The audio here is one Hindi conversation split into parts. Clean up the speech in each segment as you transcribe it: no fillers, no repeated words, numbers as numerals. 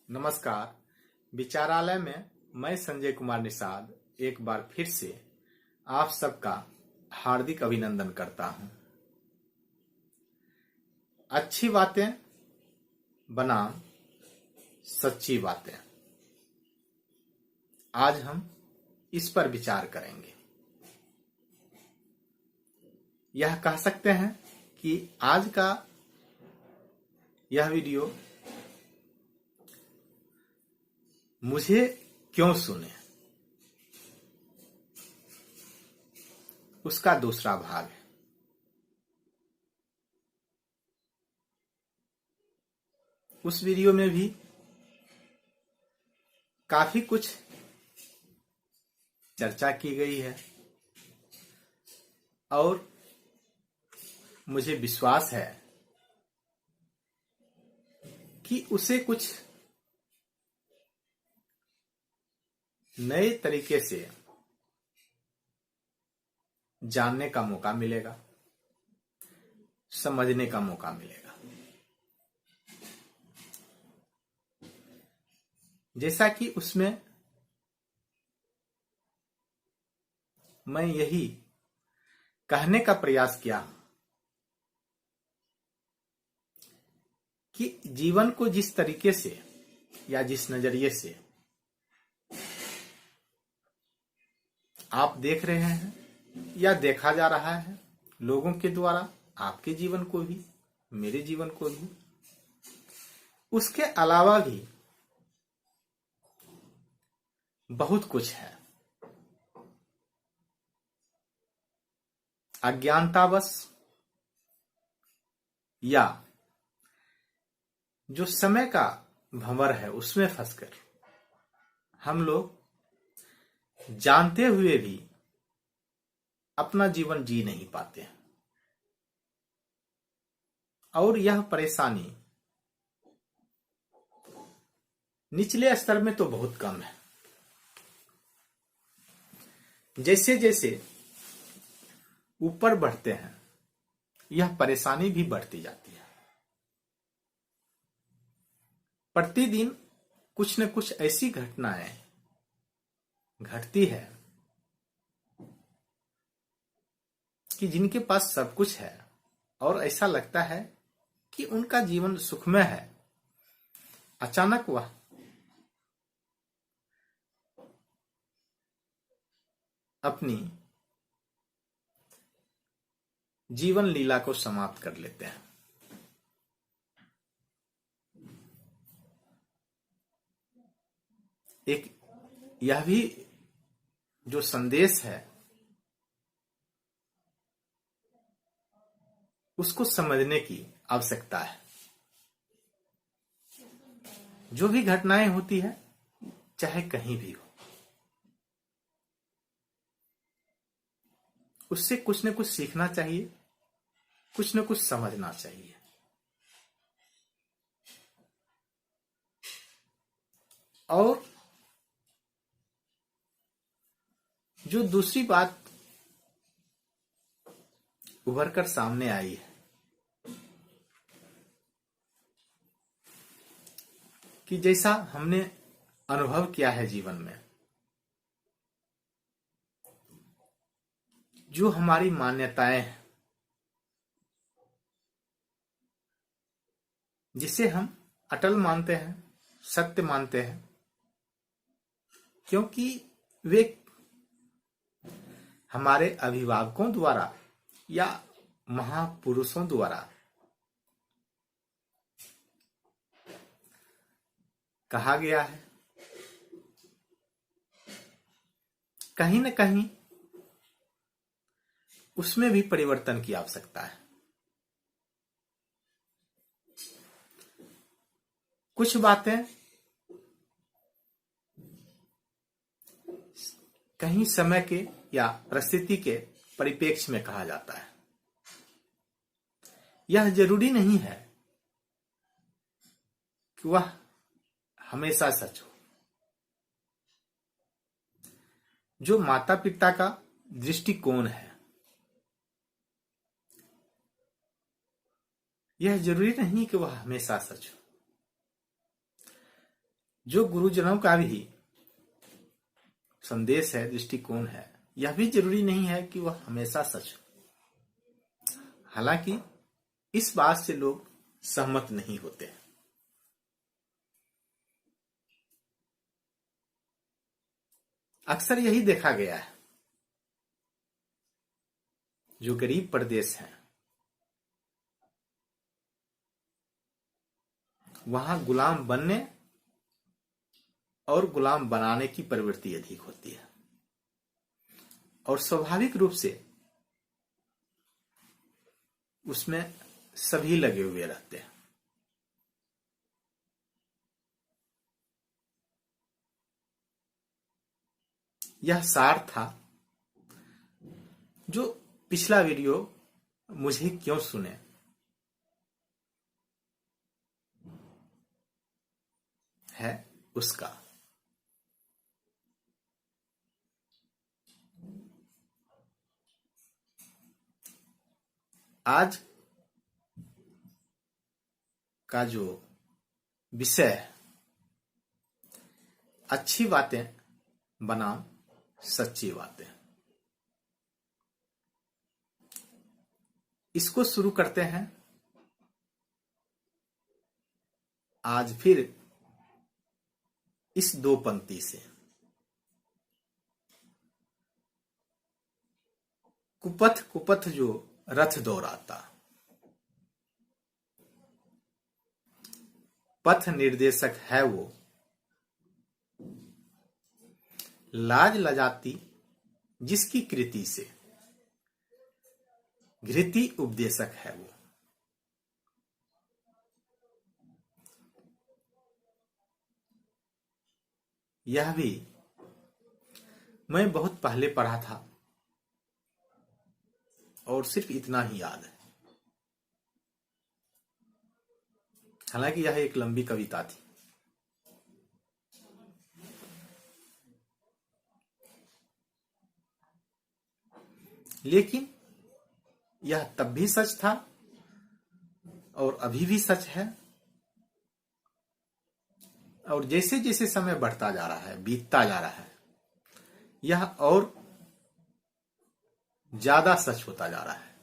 नमस्कार। विचारालय में मैं संजय कुमार निषाद एक बार फिर से आप सबका हार्दिक अभिनंदन करता हूं। अच्छी बातें बनाम सच्ची बातें, आज हम इस पर विचार करेंगे। यह कह सकते हैं कि आज का यह वीडियो मुझे क्यों सुने उसका दूसरा भाग है। उस वीडियो में भी काफी कुछ चर्चा की गई है और मुझे विश्वास है कि उसे कुछ नए तरीके से जानने का मौका मिलेगा, समझने का मौका मिलेगा। जैसा कि उसमें मैं यही कहने का प्रयास किया कि जीवन को जिस तरीके से या जिस नजरिए से आप देख रहे हैं या देखा जा रहा है लोगों के द्वारा, आपके जीवन को भी, मेरे जीवन को भी, उसके अलावा भी बहुत कुछ है। अज्ञानतावश या जो समय का भंवर है उसमें फंसकर हम लोग जानते हुए भी अपना जीवन जी नहीं पाते हैं। और यह परेशानी निचले स्तर में तो बहुत कम है, जैसे जैसे ऊपर बढ़ते हैं यह परेशानी भी बढ़ती जाती है। प्रतिदिन कुछ न कुछ ऐसी घटनाएं घटती है कि जिनके पास सब कुछ है और ऐसा लगता है कि उनका जीवन सुखमय है। अचानक वह अपनी जीवन लीला को समाप्त कर लेते हैं। एक यह भी जो संदेश है उसको समझने की आवश्यकता है। जो भी घटनाएं होती है चाहे कहीं भी हो, उससे कुछ न कुछ सीखना चाहिए, कुछ न कुछ समझना चाहिए। और जो दूसरी बात उभर कर सामने आई है कि जैसा हमने अनुभव किया है जीवन में, जो हमारी मान्यताएं हैं जिसे हम अटल मानते हैं, सत्य मानते हैं, क्योंकि वे हमारे अभिभावकों द्वारा या महापुरुषों द्वारा कहा गया है। कहीं न कहीं उसमें भी परिवर्तन की आवश्यकता है। कुछ बातें कहीं समय के या परिस्थिति के परिप्रेक्ष्य में कहा जाता है। यह जरूरी नहीं है कि वह हमेशा सच हो। जो माता पिता का दृष्टिकोण है यह जरूरी नहीं कि वह हमेशा सच हो। जो गुरुजनों का भी संदेश है, दृष्टिकोण है, यह भी जरूरी नहीं है कि वह हमेशा सच हो। हालांकि इस बात से लोग सहमत नहीं होते। अक्सर यही देखा गया है, जो गरीब प्रदेश हैं वहां गुलाम बनने और गुलाम बनाने की प्रवृत्ति अधिक होती है, और स्वाभाविक रूप से उसमें सभी लगे हुए रहते हैं। यह सार था। जो पिछला वीडियो मुझे क्यों सुने, है उसका। आज का जो विषय है, अच्छी बातें बनाम सच्ची बातें, इसको शुरू करते हैं आज फिर इस दो पंक्ति से। कुपथ कुपथ जो रथ दौड़ाता, पथ निर्देशक है वो, लाज लजाती जिसकी कृति से, घृति उपदेशक है वो। यह भी मैं बहुत पहले पढ़ा था और सिर्फ इतना ही याद है। हालांकि यह एक लंबी कविता थी। लेकिन यह तब भी सच था और अभी भी सच है, और जैसे जैसे समय बढ़ता जा रहा है, बीतता जा रहा है, यह और ज्यादा सच होता जा रहा है।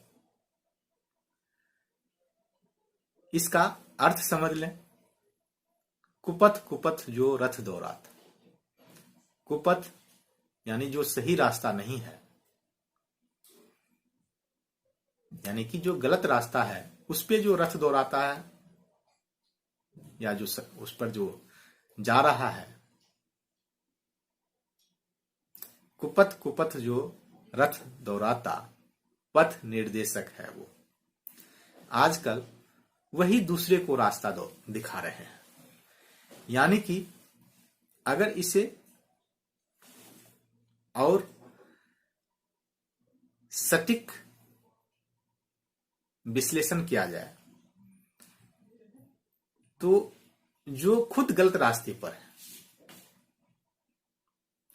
इसका अर्थ समझ लें। कुपथ कुपथ जो रथ दौड़ाता, कुपथ यानी जो सही रास्ता नहीं है, यानी कि जो गलत रास्ता है उस पे जो रथ दौड़ाता है, या जो उस पर जो जा रहा है, कुपथ कुपथ जो रथ दौड़ाता, पथ निर्देशक है वो। आजकल वही दूसरे को रास्ता दिखा रहे हैं। यानी कि अगर इसे और सटीक विश्लेषण किया जाए तो जो खुद गलत रास्ते पर है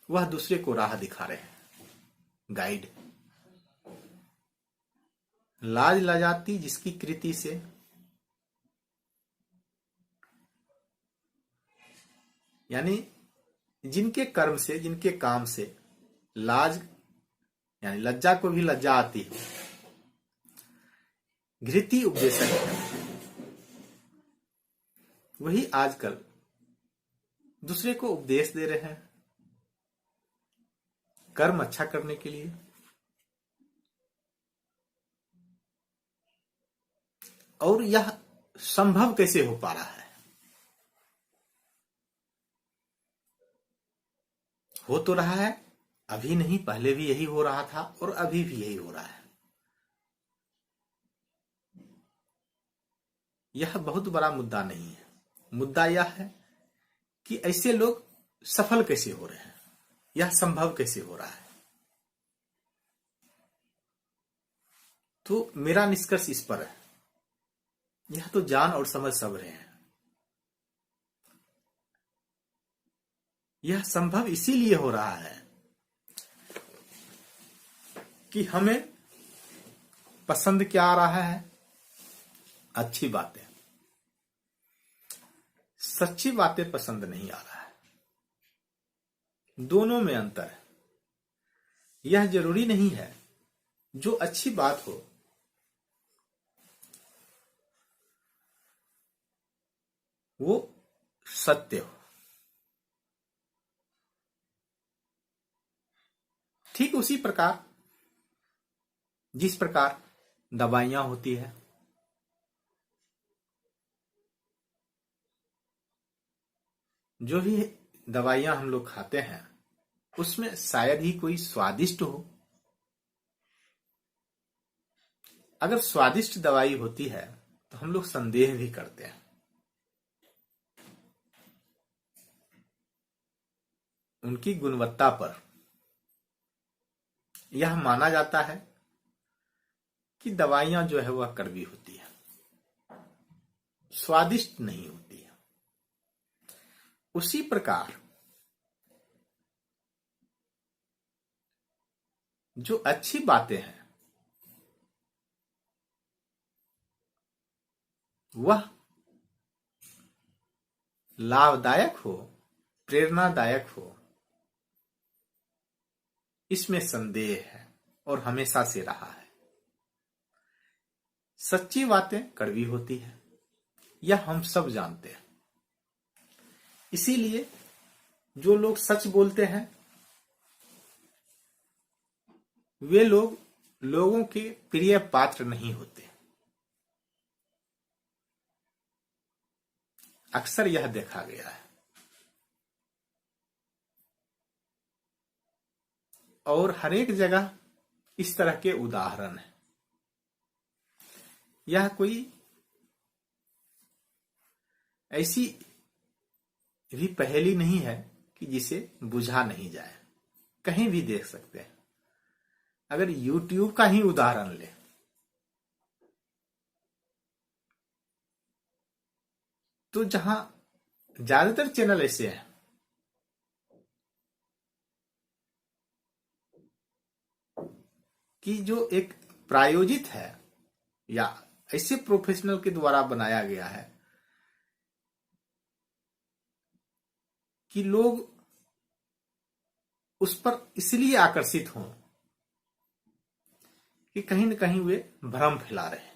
वह दूसरे को राह दिखा रहे हैं, गाइड। लाज लजाती जिसकी कृति से, यानी जिनके कर्म से, जिनके काम से लाज यानी लज्जा को भी लज्जा आती है, घृति उपदेशक है, वही आजकल दूसरे को उपदेश दे रहे हैं कर्म अच्छा करने के लिए। और यह संभव कैसे हो पा रहा है? हो तो रहा है, अभी नहीं, पहले भी यही हो रहा था और अभी भी यही हो रहा है। यह बहुत बड़ा मुद्दा नहीं है। मुद्दा यह है कि ऐसे लोग सफल कैसे हो रहे हैं, यह संभव कैसे हो रहा है। तो मेरा निष्कर्ष इस पर है, यह तो जान और समझ सब रहे हैं। यह संभव इसीलिए हो रहा है कि हमें पसंद क्या आ रहा है? अच्छी बातें, सच्ची बातें पसंद नहीं आ रहा है। दोनों में अंतर है। यह जरूरी नहीं है जो अच्छी बात हो वो सत्य हो। ठीक उसी प्रकार जिस प्रकार दवाइयां होती है, जो भी दवाइयां हम लोग खाते हैं उसमें शायद ही कोई स्वादिष्ट हो। अगर स्वादिष्ट दवाई होती है तो हम लोग संदेह भी करते हैं। उनकी गुणवत्ता पर यह माना जाता है कि दवाइयां जो है वह कड़वी होती है, स्वादिष्ट नहीं होती है। उसी प्रकार जो अच्छी बातें हैं वह लाभदायक हो, प्रेरणादायक हो, इसमें संदेह है और हमेशा से रहा है। सच्ची बातें कड़वी होती है, यह हम सब जानते हैं। इसीलिए जो लोग सच बोलते हैं वे लोग लोगों के प्रिय पात्र नहीं होते। अक्सर यह देखा गया है और हर एक जगह इस तरह के उदाहरण हैं। यह कोई ऐसी भी पहेली नहीं है कि जिसे बुझा नहीं जाए। कहीं भी देख सकते हैं। अगर YouTube का ही उदाहरण ले तो जहां ज्यादातर चैनल ऐसे हैं कि जो एक प्रायोजित है या ऐसे प्रोफेशनल के द्वारा बनाया गया है कि लोग उस पर इसलिए आकर्षित हों कि कहीं न कहीं वे भ्रम फैला रहे हैं।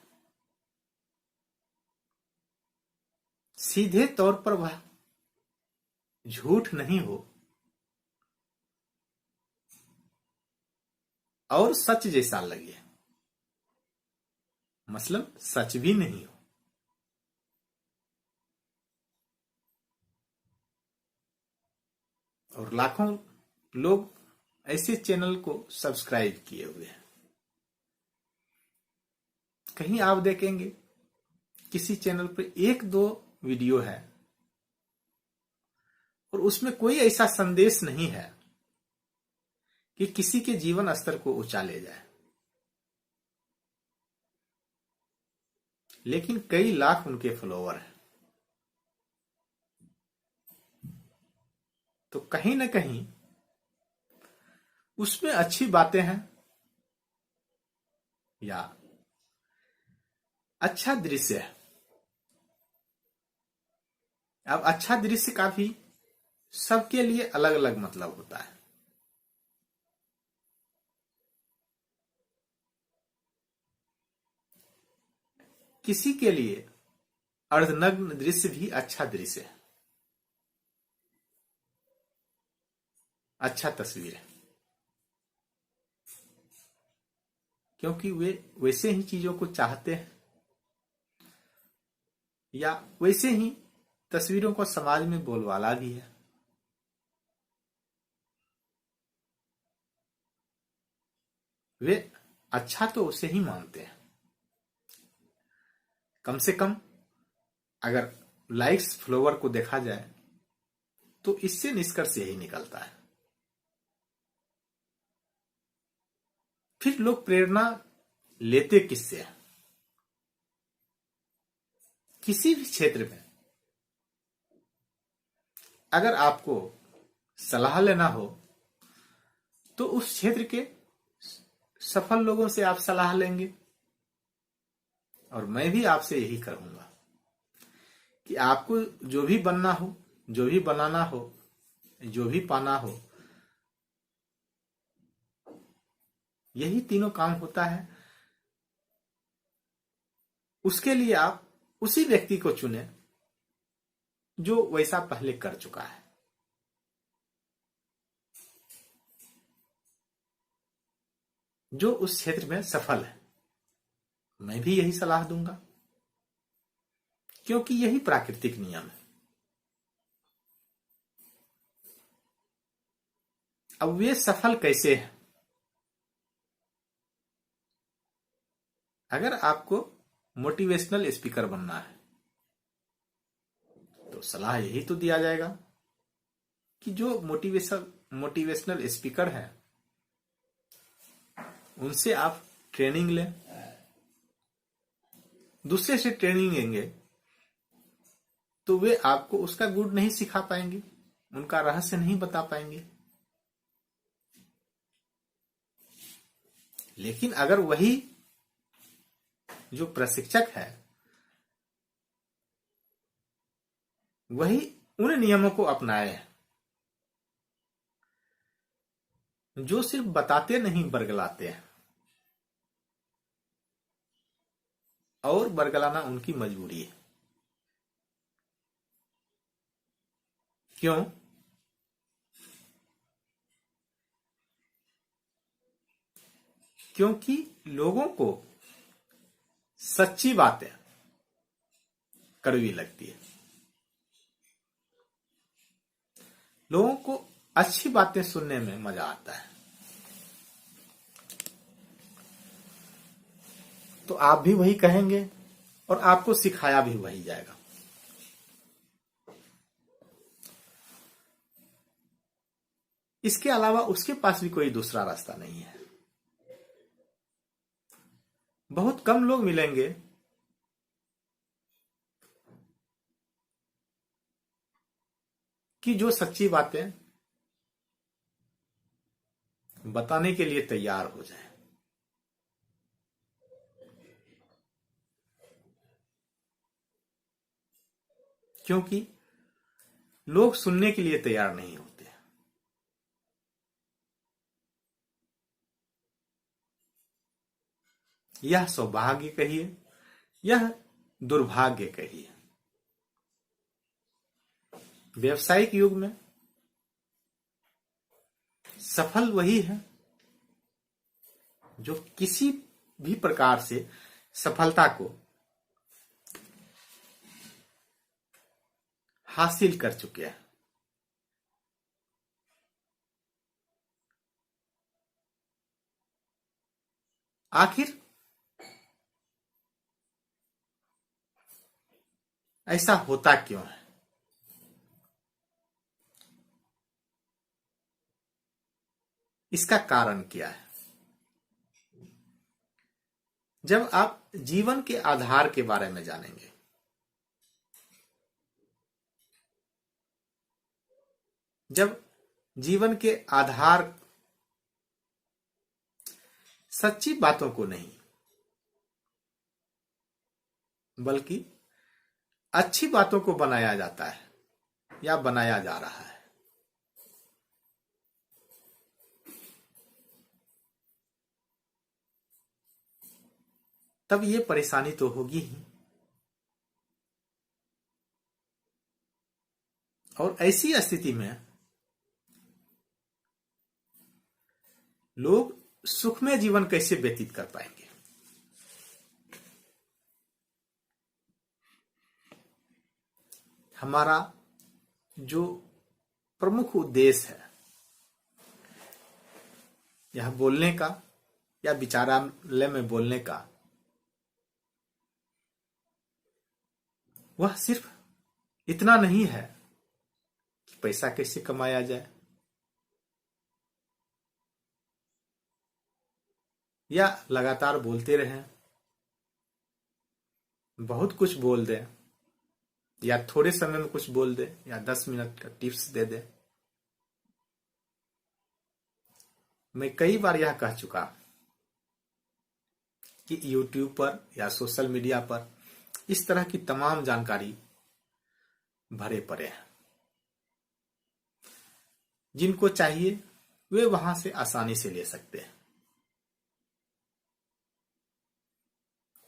सीधे तौर पर वह झूठ नहीं हो और सच जैसा लगे, मतलब सच भी नहीं हो। और लाखों लोग ऐसे चैनल को सब्सक्राइब किए हुए हैं। कहीं आप देखेंगे किसी चैनल पर एक दो वीडियो है और उसमें कोई ऐसा संदेश नहीं है कि किसी के जीवन स्तर को ऊंचा ले जाए, लेकिन कई लाख उनके फॉलोवर हैं। तो कहीं न कहीं उसमें अच्छी बातें हैं या अच्छा दृश्य है। अब अच्छा दृश्य का भी सबके लिए अलग अलग मतलब होता है। किसी के लिए अर्धनग्न दृश्य भी अच्छा दृश्य है, अच्छा तस्वीर है, क्योंकि वे वैसे ही चीजों को चाहते हैं या वैसे ही तस्वीरों को समाज में बोलबाला भी है। वे अच्छा तो उसे ही मानते हैं। कम से कम अगर लाइक्स फॉलोवर को देखा जाए तो इससे निष्कर्ष यही निकलता है। फिर लोग प्रेरणा लेते किससे हैं? किसी भी क्षेत्र में अगर आपको सलाह लेना हो तो उस क्षेत्र के सफल लोगों से आप सलाह लेंगे। और मैं भी आपसे यही करूंगा कि आपको जो भी बनना हो, जो भी बनाना हो, जो भी पाना हो, यही तीनों काम होता है। उसके लिए आप उसी व्यक्ति को चुने जो वैसा पहले कर चुका है। जो उस क्षेत्र में सफल है। मैं भी यही सलाह दूंगा, क्योंकि यही प्राकृतिक नियम है। अब वे सफल कैसे हैं? अगर आपको मोटिवेशनल स्पीकर बनना है तो सलाह यही तो दिया जाएगा कि जो मोटिवेशनल स्पीकर है उनसे आप ट्रेनिंग लें। दूसरे से ट्रेनिंग लेंगे तो वे आपको उसका गुण नहीं सिखा पाएंगे, उनका रहस्य नहीं बता पाएंगे। लेकिन अगर वही जो प्रशिक्षक है वही उन नियमों को अपनाए जो सिर्फ बताते नहीं बरगलाते हैं, और बरगलाना उनकी मजबूरी है। क्यों? क्योंकि लोगों को सच्ची बातें कड़वी लगती है। लोगों को अच्छी बातें सुनने में मजा आता है। तो आप भी वही कहेंगे और आपको सिखाया भी वही जाएगा। इसके अलावा उसके पास भी कोई दूसरा रास्ता नहीं है। बहुत कम लोग मिलेंगे कि जो सच्ची बातें बताने के लिए तैयार हो जाए। क्योंकि लोग सुनने के लिए तैयार नहीं होते। यह सौभाग्य कहिए, यह दुर्भाग्य कहिए। व्यावसायिक युग में सफल वही है जो किसी भी प्रकार से सफलता को हासिल कर चुके हैं। आखिर ऐसा होता क्यों है? इसका कारण क्या है? जब आप जीवन के आधार के बारे में जानेंगे, जब जीवन के आधार सच्ची बातों को नहीं बल्कि अच्छी बातों को बनाया जाता है या बनाया जा रहा है, तब ये परेशानी तो होगी ही। और ऐसी स्थिति में लोग सुखमय जीवन कैसे व्यतीत कर पाएंगे? हमारा जो प्रमुख उद्देश्य है यह बोलने का या विचारालय में बोलने का, वह सिर्फ इतना नहीं है कि पैसा कैसे कमाया जाए या लगातार बोलते रहें, बहुत कुछ बोल दें या थोड़े समय में कुछ बोल दे या 10 मिनट का टिप्स दे दे। मैं कई बार यह कह चुका कि YouTube पर या सोशल मीडिया पर इस तरह की तमाम जानकारी भरे पड़े हैं। जिनको चाहिए वे वहां से आसानी से ले सकते हैं।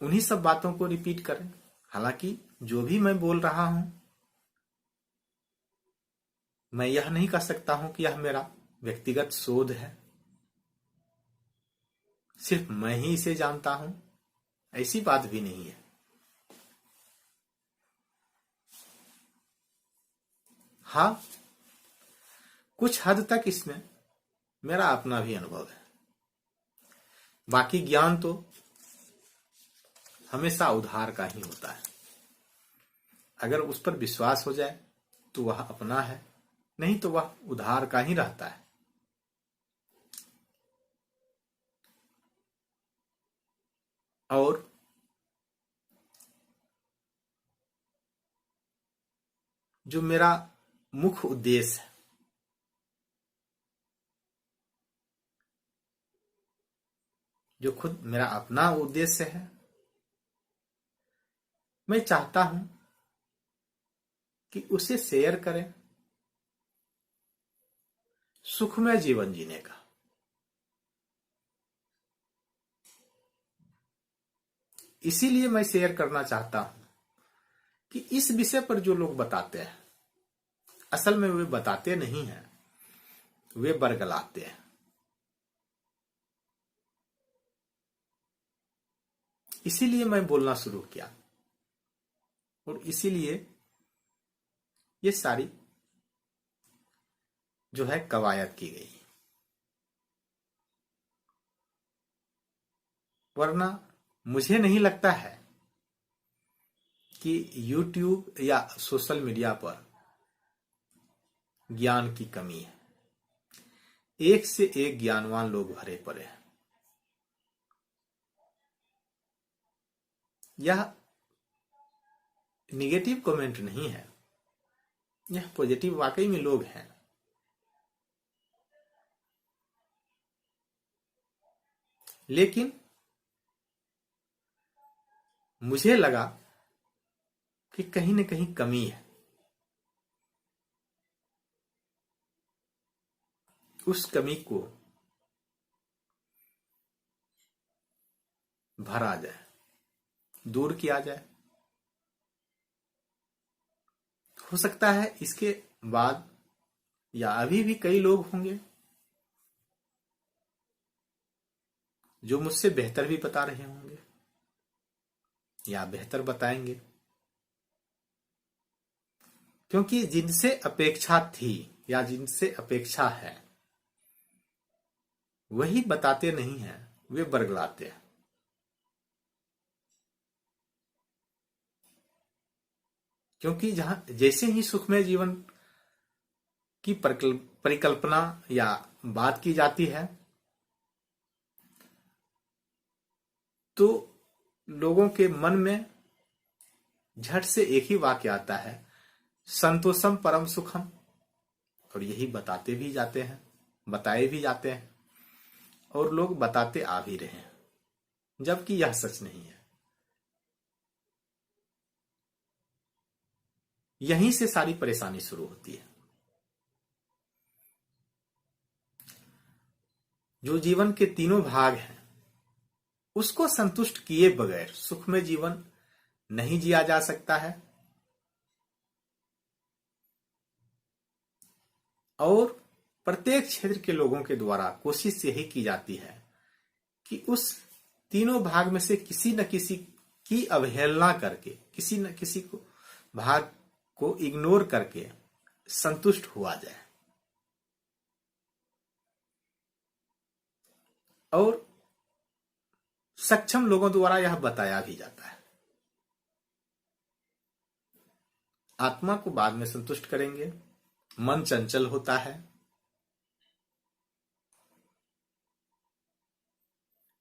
उन्हीं सब बातों को रिपीट करें। हालांकि जो भी मैं बोल रहा हूं, मैं यह नहीं कह सकता हूं कि यह मेरा व्यक्तिगत शोध है, सिर्फ मैं ही इसे जानता हूं, ऐसी बात भी नहीं है। हाँ, कुछ हद तक इसमें मेरा अपना भी अनुभव है। बाकी ज्ञान तो हमेशा उधार का ही होता है। अगर उस पर विश्वास हो जाए तो वह अपना है, नहीं तो वह उधार का ही रहता है। और जो मेरा मुख्य उद्देश्य है, जो खुद मेरा अपना उद्देश्य है, मैं चाहता हूं कि उसे शेयर करें, सुखमय जीवन जीने का। इसीलिए मैं शेयर करना चाहता हूं कि इस विषय पर जो लोग बताते हैं, असल में वे बताते नहीं हैं, वे बरगलाते हैं। इसीलिए मैं बोलना शुरू किया और इसीलिए ये सारी जो है कवायद की गई। वरना मुझे नहीं लगता है कि YouTube या सोशल मीडिया पर ज्ञान की कमी है। एक से एक ज्ञानवान लोग भरे पड़े हैं। यह निगेटिव कमेंट नहीं है, यह पॉजिटिव वाकई में लोग हैं। लेकिन मुझे लगा कि कहीं न कहीं कमी है। उस कमी को भरा जाए, दूर किया जाए। हो सकता है इसके बाद या अभी भी कई लोग होंगे जो मुझसे बेहतर भी बता रहे होंगे या बेहतर बताएंगे, क्योंकि जिनसे अपेक्षा थी या जिनसे अपेक्षा है वही बताते नहीं हैं, वे बरगलाते हैं। क्योंकि जहां जैसे ही सुखमय जीवन की परिकल्पना या बात की जाती है तो लोगों के मन में झट से एक ही वाक्य आता है, संतोषम परम सुखम। और यही बताते भी जाते हैं, बताए भी जाते हैं और लोग बताते आ भी रहे हैं, जबकि यह सच नहीं है। यहीं से सारी परेशानी शुरू होती है। जो जीवन के तीनों भाग हैं उसको संतुष्ट किए बगैर सुखमय जीवन नहीं जिया जा सकता है। और प्रत्येक क्षेत्र के लोगों के द्वारा कोशिश यही की जाती है कि उस तीनों भाग में से किसी न किसी की अवहेलना करके, किसी न किसी को भाग को इग्नोर करके संतुष्ट हुआ जाए। और सक्षम लोगों द्वारा यह बताया भी जाता है, आत्मा को बाद में संतुष्ट करेंगे, मन चंचल होता है।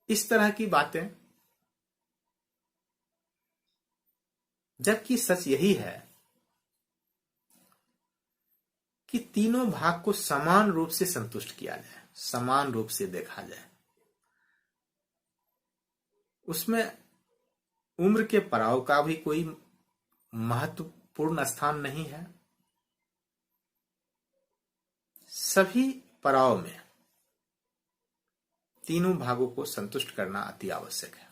इस तरह की बातें, जबकि सच यही है कि तीनों भाग को समान रूप से संतुष्ट किया जाए, समान रूप से देखा जाए। उसमें उम्र के पड़ाव का भी कोई महत्वपूर्ण स्थान नहीं है। सभी पड़ाव में तीनों भागों को संतुष्ट करना अति आवश्यक है।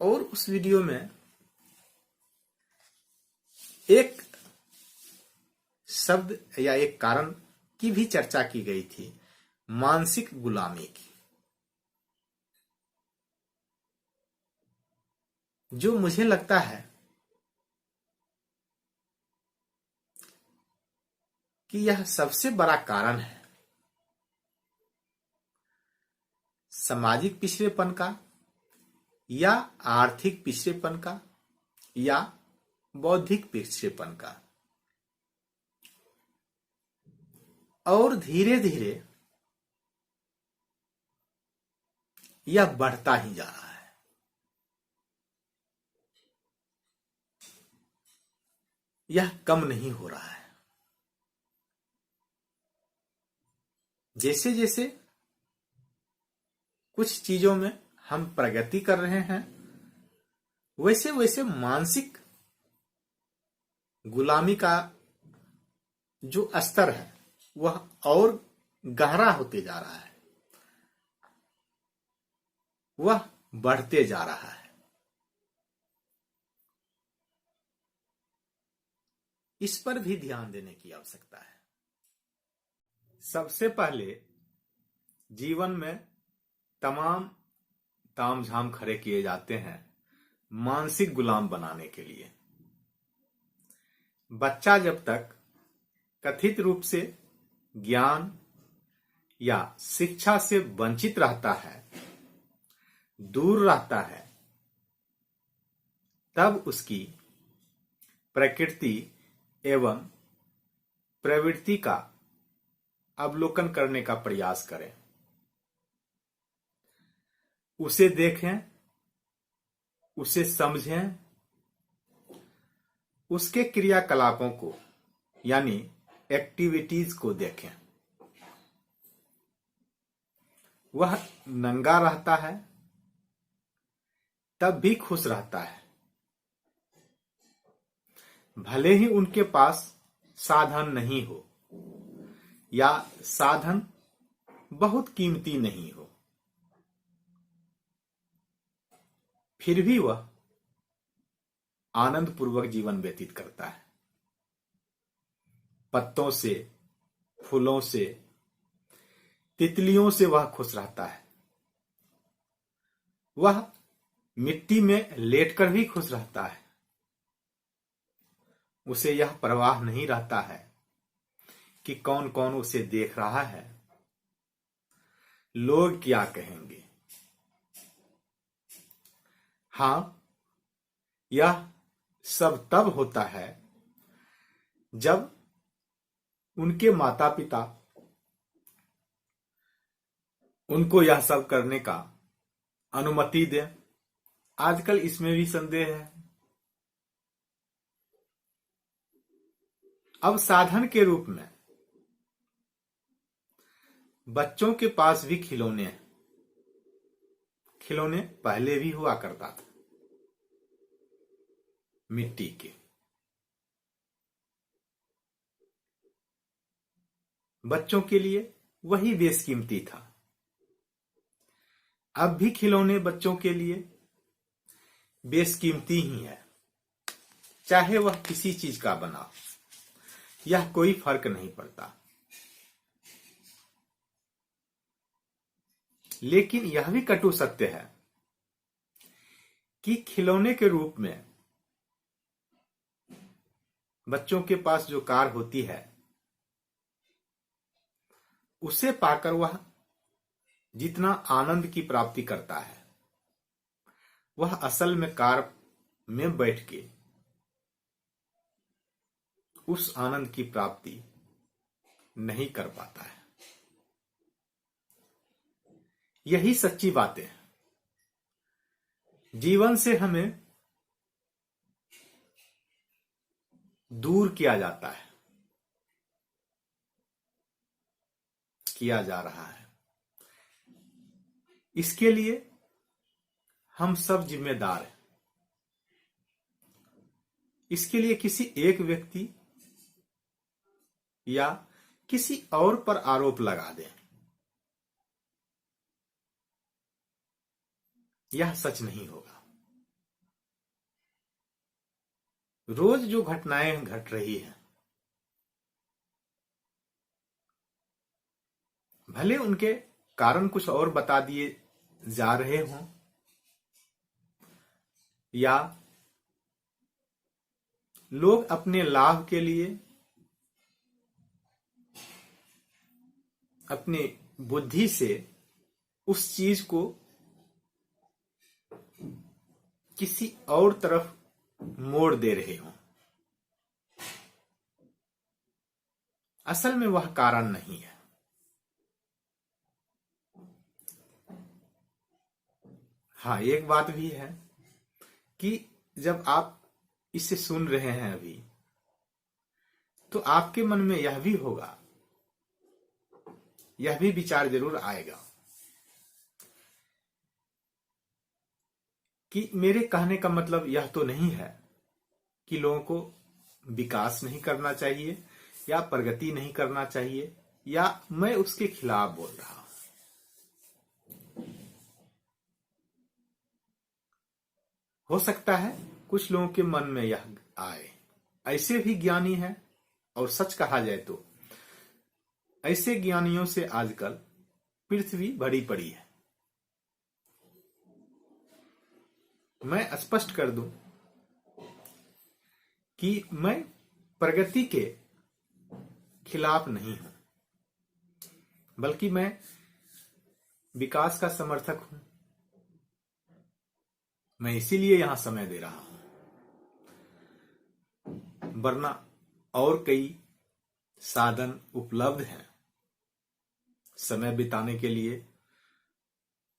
और उस वीडियो में एक शब्द या एक कारण की भी चर्चा की गई थी, मानसिक गुलामी की, जो मुझे लगता है कि यह सबसे बड़ा कारण है सामाजिक पिछड़ेपन का, या आर्थिक पिछड़ेपन का, या बौद्धिक पिछड़ेपन का। और धीरे धीरे यह बढ़ता ही जा रहा है। यह कम नहीं हो रहा है। जैसे जैसे कुछ चीजों में हम प्रगति कर रहे हैं, वैसे वैसे मानसिक गुलामी का जो स्तर है वह और गहरा होते जा रहा है, वह बढ़ते जा रहा है। इस पर भी ध्यान देने की आवश्यकता है। सबसे पहले जीवन में तमाम तामझाम खड़े किए जाते हैं मानसिक गुलाम बनाने के लिए। बच्चा जब तक कथित रूप से ज्ञान या शिक्षा से वंचित रहता है, दूर रहता है, तब उसकी प्रकृति एवं प्रवृत्ति का अवलोकन करने का प्रयास करें। उसे देखें, उसे समझें, उसके क्रियाकलापों को यानी एक्टिविटीज को देखें। वह नंगा रहता है तब भी खुश रहता है, भले ही उनके पास साधन नहीं हो या साधन बहुत कीमती नहीं हो, फिर भी वह आनंद पूर्वक जीवन व्यतीत करता है। पत्तों से, फूलों से, तितलियों से वह खुश रहता है। वह मिट्टी में लेटकर भी खुश रहता है। उसे यह परवाह नहीं रहता है कि कौन कौन उसे देख रहा है, लोग क्या कहेंगे। हां, यह सब तब होता है जब उनके माता पिता उनको यह सब करने का अनुमति दें। आजकल इसमें भी संदेह है। अब साधन के रूप में बच्चों के पास भी खिलौने हैं। खिलौने पहले भी हुआ करता था, मिट्टी के। बच्चों के लिए वही बेशकीमती था। अब भी खिलौने बच्चों के लिए बेशकीमती ही है, चाहे वह किसी चीज का बना, यह कोई फर्क नहीं पड़ता। लेकिन यह भी कटु सत्य है कि खिलौने के रूप में बच्चों के पास जो कार होती है, उसे पाकर वह जितना आनंद की प्राप्ति करता है, वह असल में कार में बैठ के उस आनंद की प्राप्ति नहीं कर पाता है। यही सच्ची बातें हैं। जीवन से हमें दूर किया जाता है, किया जा रहा है। इसके लिए हम सब जिम्मेदार हैं। इसके लिए किसी एक व्यक्ति या किसी और पर आरोप लगा दें, यह सच नहीं होगा। रोज जो घटनाएं घट रही है, भले उनके कारण कुछ और बता दिए जा रहे हों, या लोग अपने लाभ के लिए अपनी बुद्धि से उस चीज को किसी और तरफ मोड़ दे रहे हों, असल में वह कारण नहीं है। हाँ, एक बात भी है कि जब आप इसे सुन रहे हैं अभी, तो आपके मन में यह भी होगा, यह भी विचार जरूर आएगा कि मेरे कहने का मतलब यह तो नहीं है कि लोगों को विकास नहीं करना चाहिए या प्रगति नहीं करना चाहिए, या मैं उसके खिलाफ बोल रहा हूं। हो सकता है कुछ लोगों के मन में यह आए, ऐसे भी ज्ञानी हैं, और सच कहा जाए तो ऐसे ज्ञानियों से आजकल पृथ्वी भरी पड़ी है। मैं स्पष्ट कर दूं कि मैं प्रगति के खिलाफ नहीं हूं, बल्कि मैं विकास का समर्थक हूं। मैं इसीलिए यहां समय दे रहा हूं, वरना और कई साधन उपलब्ध हैं समय बिताने के लिए,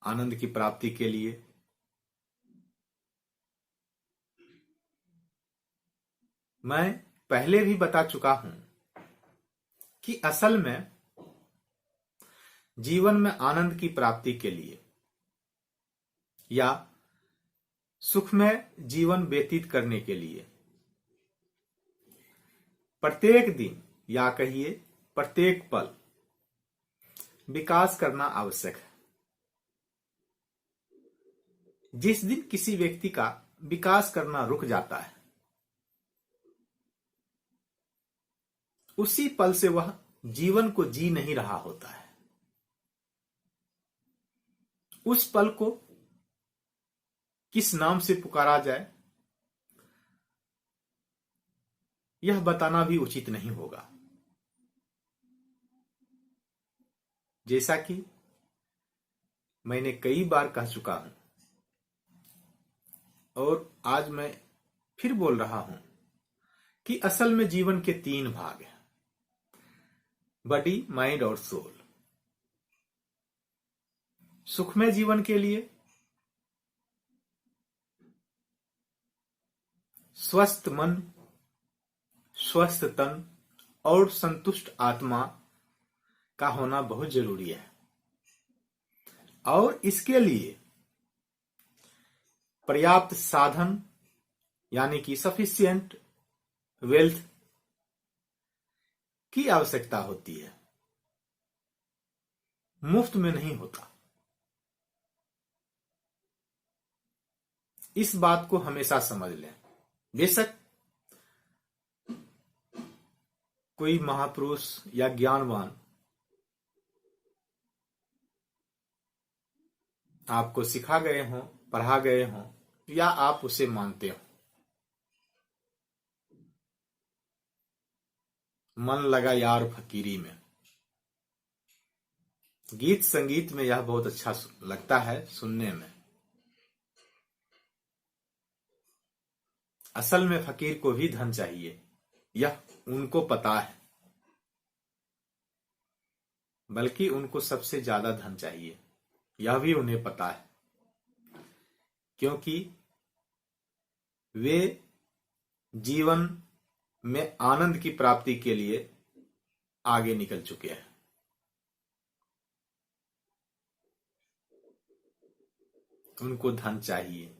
आनंद की प्राप्ति के लिए। मैं पहले भी बता चुका हूं कि असल में जीवन में आनंद की प्राप्ति के लिए या सुखमय जीवन व्यतीत करने के लिए प्रत्येक दिन, या कहिए प्रत्येक पल, विकास करना आवश्यक है। जिस दिन किसी व्यक्ति का विकास करना रुक जाता है, उसी पल से वह जीवन को जी नहीं रहा होता है। उस पल को किस नाम से पुकारा जाए, यह बताना भी उचित नहीं होगा। जैसा कि मैंने कई बार कह चुका हूं, और आज मैं फिर बोल रहा हूं कि असल में जीवन के 3 भाग हैं, बॉडी, माइंड और सोल। सुखमय जीवन के लिए स्वस्थ मन, स्वस्थ तन और संतुष्ट आत्मा का होना बहुत जरूरी है, और इसके लिए पर्याप्त साधन यानी कि सफिशिएंट वेल्थ की आवश्यकता होती है। मुफ्त में नहीं होता। इस बात को हमेशा समझ लें। बेशक कोई महापुरुष या ज्ञानवान आपको सिखा गए हों, पढ़ा गए हों, या आप उसे मानते हो, मन लगा यार फकीरी में, गीत संगीत में यह बहुत अच्छा लगता है सुनने में। असल में फकीर को भी धन चाहिए, यह उनको पता है, बल्कि उनको सबसे ज्यादा धन चाहिए, यह भी उन्हें पता है, क्योंकि वे जीवन में आनंद की प्राप्ति के लिए आगे निकल चुके हैं। उनको धन चाहिए।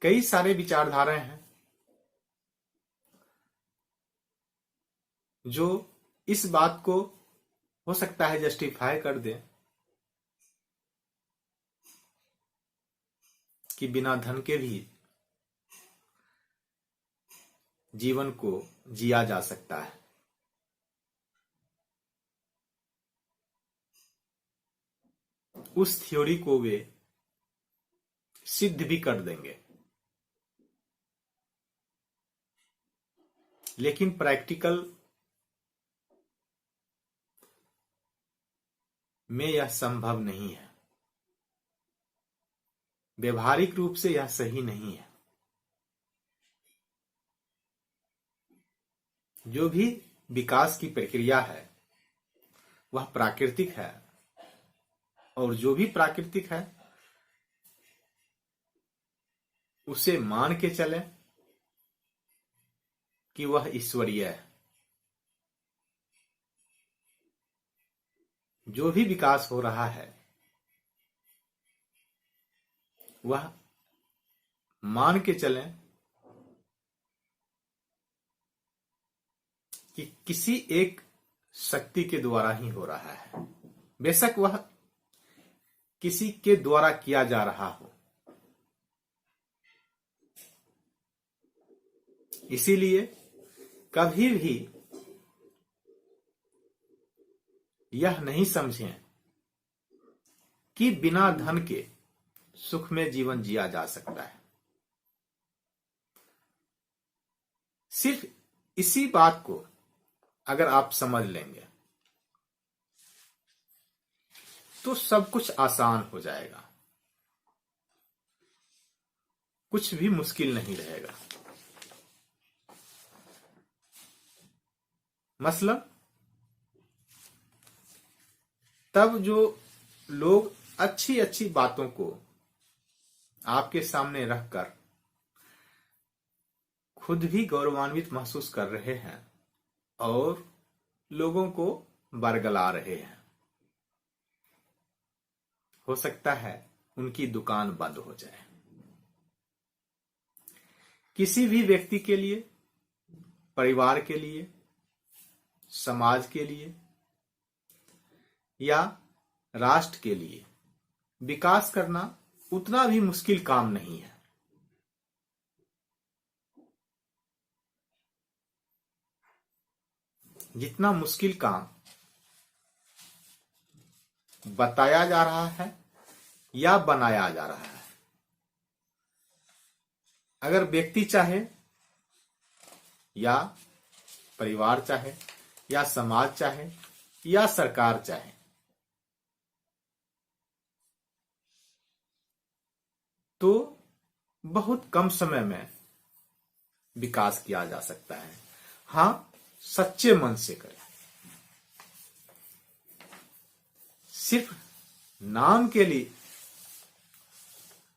कई सारे विचारधाराएं हैं जो इस बात को हो सकता है जस्टिफाई कर दे कि बिना धन के भी जीवन को जिया जा सकता है। उस थ्योरी को वे सिद्ध भी कर देंगे, लेकिन प्रैक्टिकल में यह संभव नहीं है। व्यवहारिक रूप से यह सही नहीं है। जो भी विकास की प्रक्रिया है वह प्राकृतिक है, और जो भी प्राकृतिक है उसे मान के चलें कि वह ईश्वरीय है। जो भी विकास हो रहा है वह मान के चलें कि किसी एक शक्ति के द्वारा ही हो रहा है, बेशक वह किसी के द्वारा किया जा रहा हो। इसीलिए कभी भी यह नहीं समझें कि बिना धन के सुख में जीवन जिया जा सकता है। सिर्फ इसी बात को अगर आप समझ लेंगे तो सब कुछ आसान हो जाएगा, कुछ भी मुश्किल नहीं रहेगा। मतलब तब जो लोग अच्छी अच्छी बातों को आपके सामने रखकर खुद भी गौरवान्वित महसूस कर रहे हैं और लोगों को बरगला रहे हैं, हो सकता है उनकी दुकान बंद हो जाए। किसी भी व्यक्ति के लिए, परिवार के लिए, समाज के लिए या राष्ट्र के लिए विकास करना उतना भी मुश्किल काम नहीं है। जितना मुश्किल काम बताया जा रहा है या बनाया जा रहा है। अगर व्यक्ति चाहे या परिवार चाहे या समाज चाहे या सरकार चाहे, तो बहुत कम समय में विकास किया जा सकता है। हां, सच्चे मन से करें। सिर्फ नाम के लिए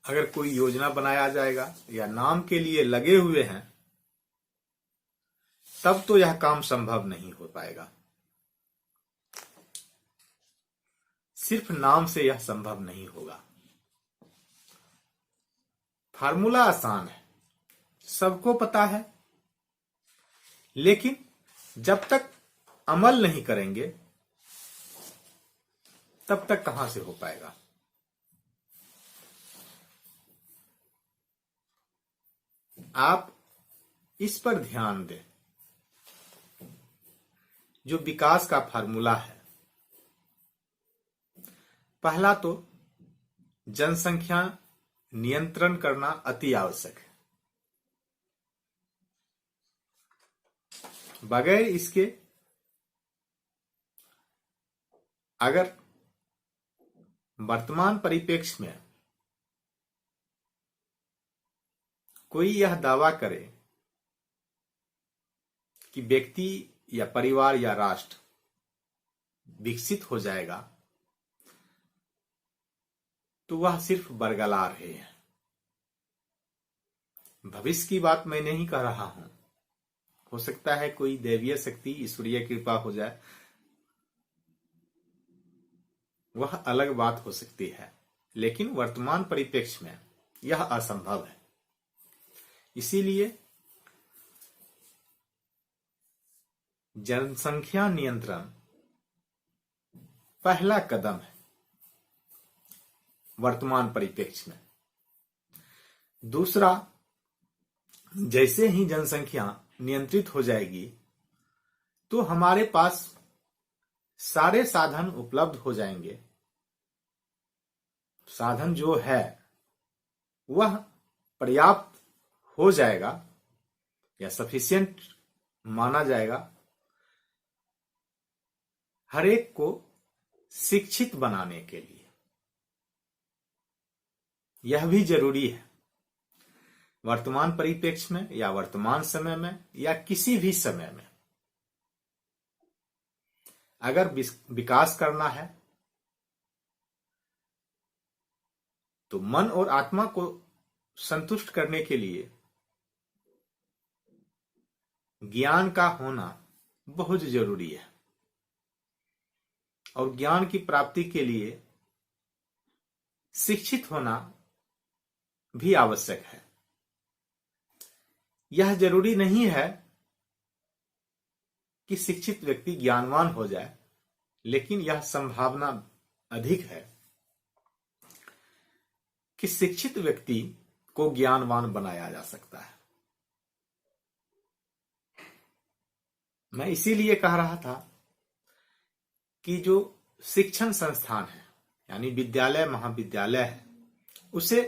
अगर कोई योजना बनाया जाएगा या नाम के लिए लगे हुए हैं, तब तो यह काम संभव नहीं हो पाएगा। सिर्फ नाम से यह संभव नहीं होगा। फार्मूला आसान है, सबको पता है, लेकिन जब तक अमल नहीं करेंगे तब तक कहां से हो पाएगा। आप इस पर ध्यान दें। जो विकास का फार्मूला है, पहला तो जनसंख्या नियंत्रण करना अति आवश्यक है। बगैर इसके अगर वर्तमान परिप्रेक्ष्य में कोई यह दावा करे कि व्यक्ति या परिवार या राष्ट्र विकसित हो जाएगा, तो वह सिर्फ बरगला रहे हैं। भविष्य की बात मैं नहीं कह रहा हूं। हो सकता है कोई दैवीय शक्ति, ईश्वरीय कृपा हो जाए, वह अलग बात हो सकती है, लेकिन वर्तमान परिप्रेक्ष्य में यह असंभव है। इसीलिए जनसंख्या नियंत्रण पहला कदम है वर्तमान परिप्रेक्ष्य में। दूसरा, जैसे ही जनसंख्या नियंत्रित हो जाएगी तो हमारे पास सारे साधन उपलब्ध हो जाएंगे। साधन जो है वह पर्याप्त हो जाएगा या सफिशिएंट माना जाएगा हर एक को शिक्षित बनाने के लिए। यह भी जरूरी है वर्तमान परिप्रेक्ष्य में या वर्तमान समय में या किसी भी समय में। अगर विकास करना है तो मन और आत्मा को संतुष्ट करने के लिए ज्ञान का होना बहुत जरूरी है और ज्ञान की प्राप्ति के लिए शिक्षित होना भी आवश्यक है। यह जरूरी नहीं है कि शिक्षित व्यक्ति ज्ञानवान हो जाए, लेकिन यह संभावना अधिक है कि शिक्षित व्यक्ति को ज्ञानवान बनाया जा सकता है। मैं इसीलिए कह रहा था कि जो शिक्षण संस्थान है यानी विद्यालय महाविद्यालय है उसे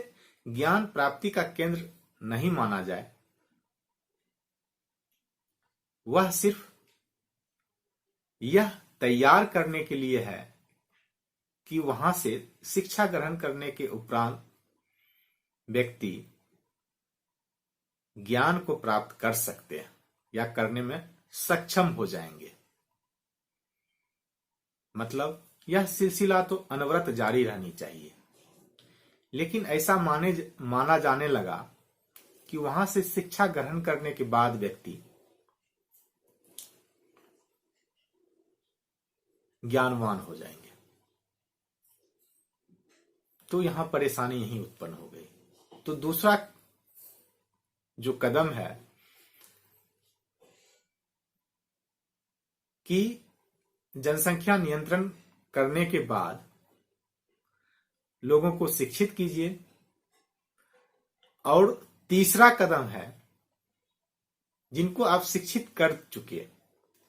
ज्ञान प्राप्ति का केंद्र नहीं माना जाए। वह सिर्फ यह तैयार करने के लिए है कि वहां से शिक्षा ग्रहण करने के उपरांत व्यक्ति ज्ञान को प्राप्त कर सकते हैं या करने में सक्षम हो जाएंगे। मतलब यह सिलसिला तो अनवरत जारी रहनी चाहिए, लेकिन ऐसा माना जाने लगा कि वहां से शिक्षा ग्रहण करने के बाद व्यक्ति ज्ञानवान हो जाएंगे, तो यहां परेशानी यही उत्पन्न हो गई। तो दूसरा जो कदम है कि जनसंख्या नियंत्रण करने के बाद लोगों को शिक्षित कीजिए, और तीसरा कदम है जिनको आप शिक्षित कर चुके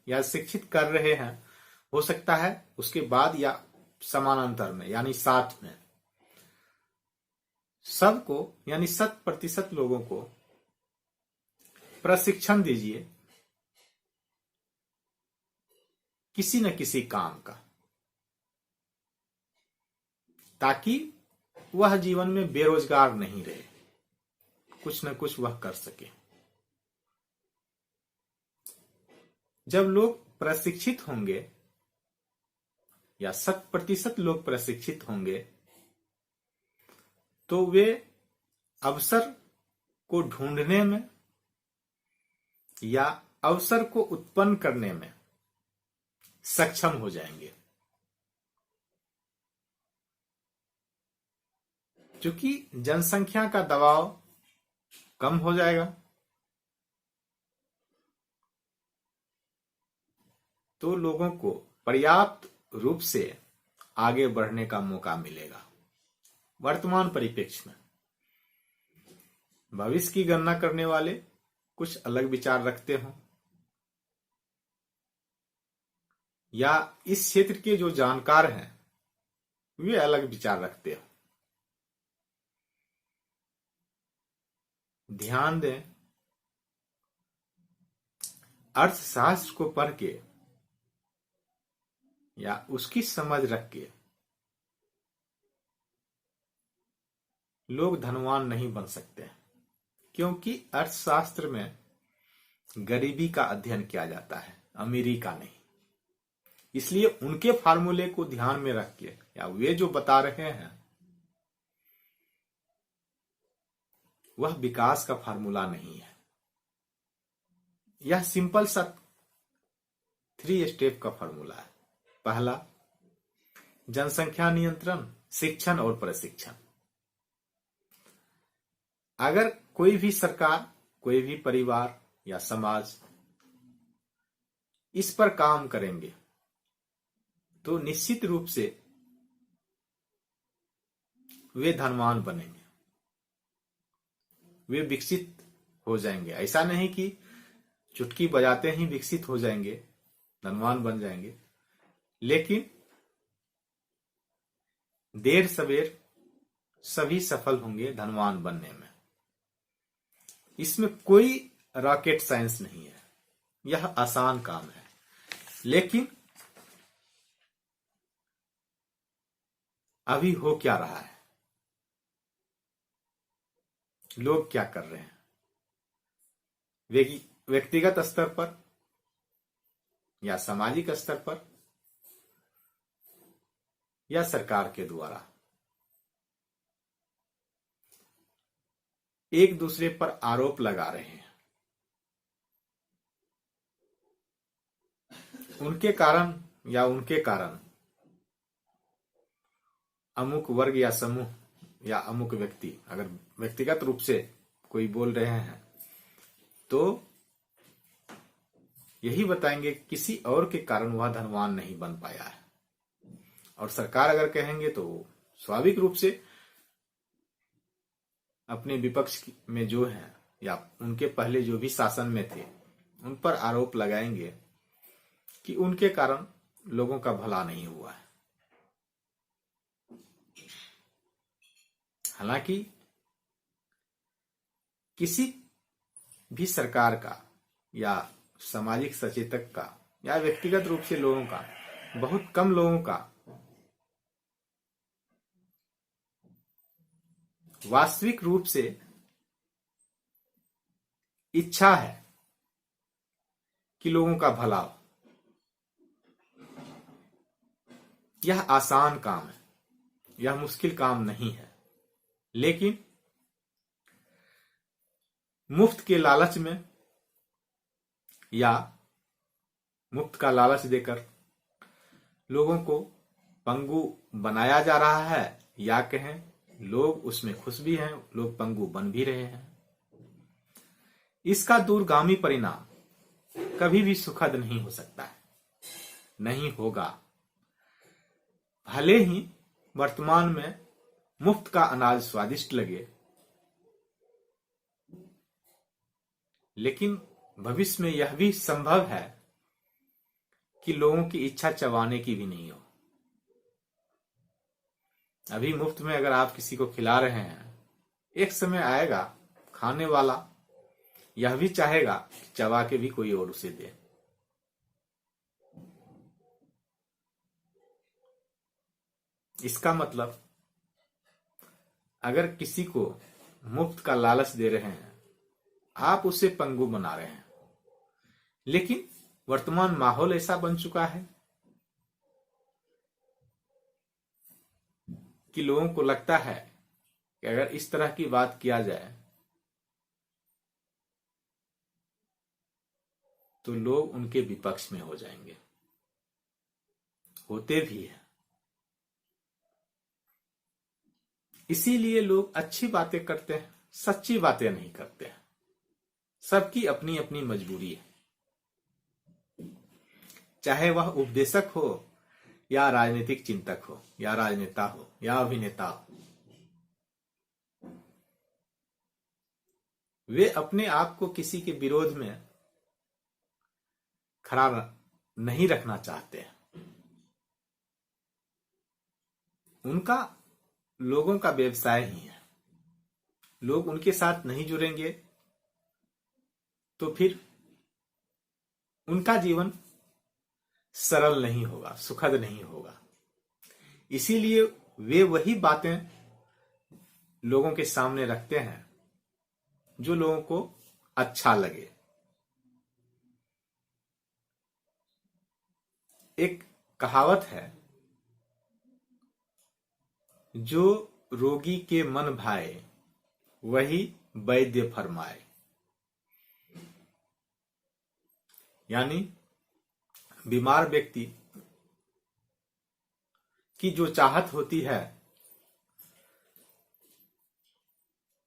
या शिक्षित कर रहे हैं, हो सकता है उसके बाद या समानांतर में यानी साथ में सबको यानी 100% लोगों को प्रशिक्षण दीजिए किसी न किसी काम का, ताकि वह जीवन में बेरोजगार नहीं रहे, कुछ न कुछ वह कर सके। जब लोग प्रशिक्षित होंगे या 100% लोग प्रशिक्षित होंगे तो वे अवसर को ढूंढने में या अवसर को उत्पन्न करने में सक्षम हो जाएंगे। क्योंकि जनसंख्या का दबाव कम हो जाएगा तो लोगों को पर्याप्त रूप से आगे बढ़ने का मौका मिलेगा। वर्तमान परिप्रेक्ष्य में भविष्य की गणना करने वाले कुछ अलग विचार रखते हो या इस क्षेत्र के जो जानकार हैं वे अलग विचार रखते हो। ध्यान दें, अर्थशास्त्र को पढ़ के या उसकी समझ रख के लोग धनवान नहीं बन सकते, क्योंकि अर्थशास्त्र में गरीबी का अध्ययन किया जाता है, अमीरी का नहीं। इसलिए उनके फार्मूले को ध्यान में रख के या वे जो बता रहे हैं वह विकास का फार्मूला नहीं है। यह सिंपल सा 3 स्टेप का फार्मूला है। पहला, जनसंख्या नियंत्रण, शिक्षण और प्रशिक्षण। अगर कोई भी सरकार, कोई भी परिवार या समाज इस पर काम करेंगे तो निश्चित रूप से वे धनवान बनेंगे, वे विकसित हो जाएंगे। ऐसा नहीं कि चुटकी बजाते ही विकसित हो जाएंगे, धनवान बन जाएंगे, लेकिन देर सवेर सभी सफल होंगे धनवान बनने में। इसमें कोई रॉकेट साइंस नहीं है, यह आसान काम है। लेकिन अभी हो क्या रहा है, लोग क्या कर रहे हैं, व्यक्तिगत स्तर पर या सामाजिक स्तर पर या सरकार के द्वारा एक दूसरे पर आरोप लगा रहे हैं। उनके कारण अमुक वर्ग या समूह या अमुक व्यक्ति, अगर व्यक्तिगत रूप से कोई बोल रहे हैं तो यही बताएंगे किसी और के कारण वह धनवान नहीं बन पाया है। और सरकार अगर कहेंगे तो स्वाभाविक रूप से अपने विपक्ष में जो है या उनके पहले जो भी शासन में थे उन पर आरोप लगाएंगे कि उनके कारण लोगों का भला नहीं हुआ है। हालांकि किसी भी सरकार का या सामाजिक सचेतक का या व्यक्तिगत रूप से लोगों का, बहुत कम लोगों का वास्तविक रूप से इच्छा है कि लोगों का भला हो। यह आसान काम है, यह मुश्किल काम नहीं है, लेकिन मुफ्त के लालच में या मुफ्त का लालच देकर लोगों को पंगु बनाया जा रहा है, या कहें लोग उसमें खुश भी हैं, लोग पंगु बन भी रहे हैं। इसका दूरगामी परिणाम कभी भी सुखद नहीं हो सकता है, नहीं होगा। भले ही वर्तमान में मुफ्त का अनाज स्वादिष्ट लगे, लेकिन भविष्य में यह भी संभव है कि लोगों की इच्छा चबाने की भी नहीं हो। अभी मुफ्त में अगर आप किसी को खिला रहे हैं, एक समय आएगा खाने वाला यह भी चाहेगा कि चबा के भी कोई और उसे दे। इसका मतलब अगर किसी को मुफ्त का लालच दे रहे हैं, आप उसे पंगु बना रहे हैं। लेकिन वर्तमान माहौल ऐसा बन चुका है कि लोगों को लगता है कि अगर इस तरह की बात किया जाए तो लोग उनके विपक्ष में हो जाएंगे, होते भी हैं। इसीलिए लोग अच्छी बातें करते हैं, सच्ची बातें नहीं करते हैं। सबकी अपनी अपनी मजबूरी है, चाहे वह उपदेशक हो या राजनीतिक चिंतक हो या राजनेता हो या अभिनेता हो। वे अपने आप को किसी के विरोध में खड़ा नहीं रखना चाहते हैं। उनका लोगों का व्यवसाय ही है। लोग उनके साथ नहीं जुड़ेंगे तो फिर उनका जीवन सरल नहीं होगा, सुखद नहीं होगा। इसीलिए वे वही बातें लोगों के सामने रखते हैं जो लोगों को अच्छा लगे। एक कहावत है, जो रोगी के मन भाए वही वैद्य फरमाए। यानी बीमार व्यक्ति की जो चाहत होती है,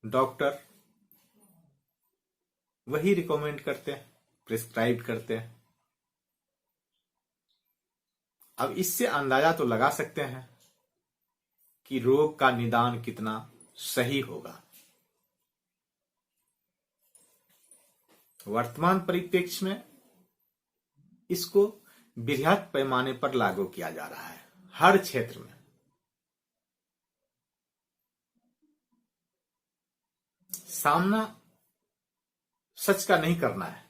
डॉक्टर वही रिकमेंड करते हैं, प्रिस्क्राइब करते हैं। अब इससे अंदाजा तो लगा सकते हैं कि रोग का निदान कितना सही होगा। वर्तमान परिप्रेक्ष्य में इसको बृहद पैमाने पर लागू किया जा रहा है हर क्षेत्र में। सामना सच का नहीं करना है,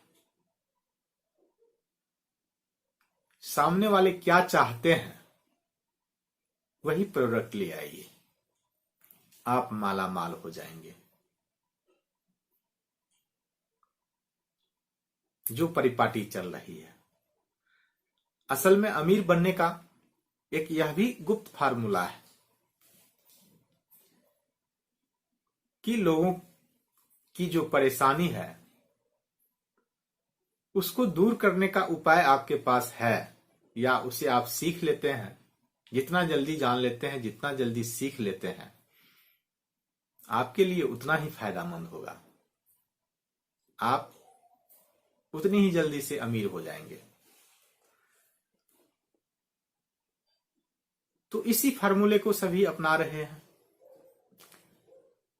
सामने वाले क्या चाहते हैं वही प्रोडक्ट ले आइए, आप माला माल हो जाएंगे। जो परिपाटी चल रही है, असल में अमीर बनने का एक यह भी गुप्त फार्मूला है कि लोगों की जो परेशानी है उसको दूर करने का उपाय आपके पास है, या उसे आप सीख लेते हैं। जितना जल्दी जान लेते हैं, जितना जल्दी सीख लेते हैं, आपके लिए उतना ही फायदामंद होगा। आप उतनी ही जल्दी से अमीर हो जाएंगे। तो इसी फार्मूले को सभी अपना रहे हैं।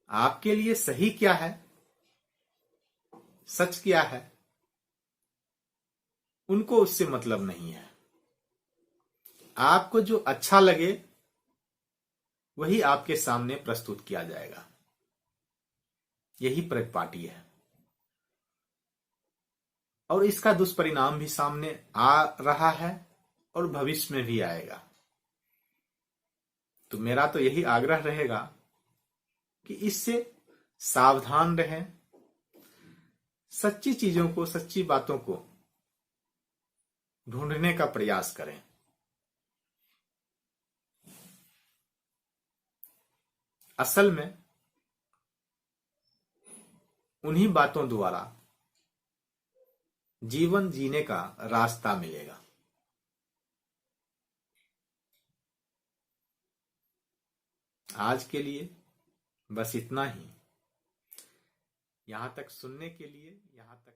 आपके लिए सही क्या है, सच क्या है, उनको उससे मतलब नहीं है। आपको जो अच्छा लगे वही आपके सामने प्रस्तुत किया जाएगा। यही परिपाटी है और इसका दुष्परिणाम भी सामने आ रहा है और भविष्य में भी आएगा। तो मेरा तो यही आग्रह रहेगा कि इससे सावधान रहें, सच्ची चीजों को, सच्ची बातों को ढूंढने का प्रयास करें। असल में उन्हीं बातों द्वारा जीवन जीने का रास्ता मिलेगा। आज के लिए बस इतना ही। यहां तक सुनने के लिए, यहां तक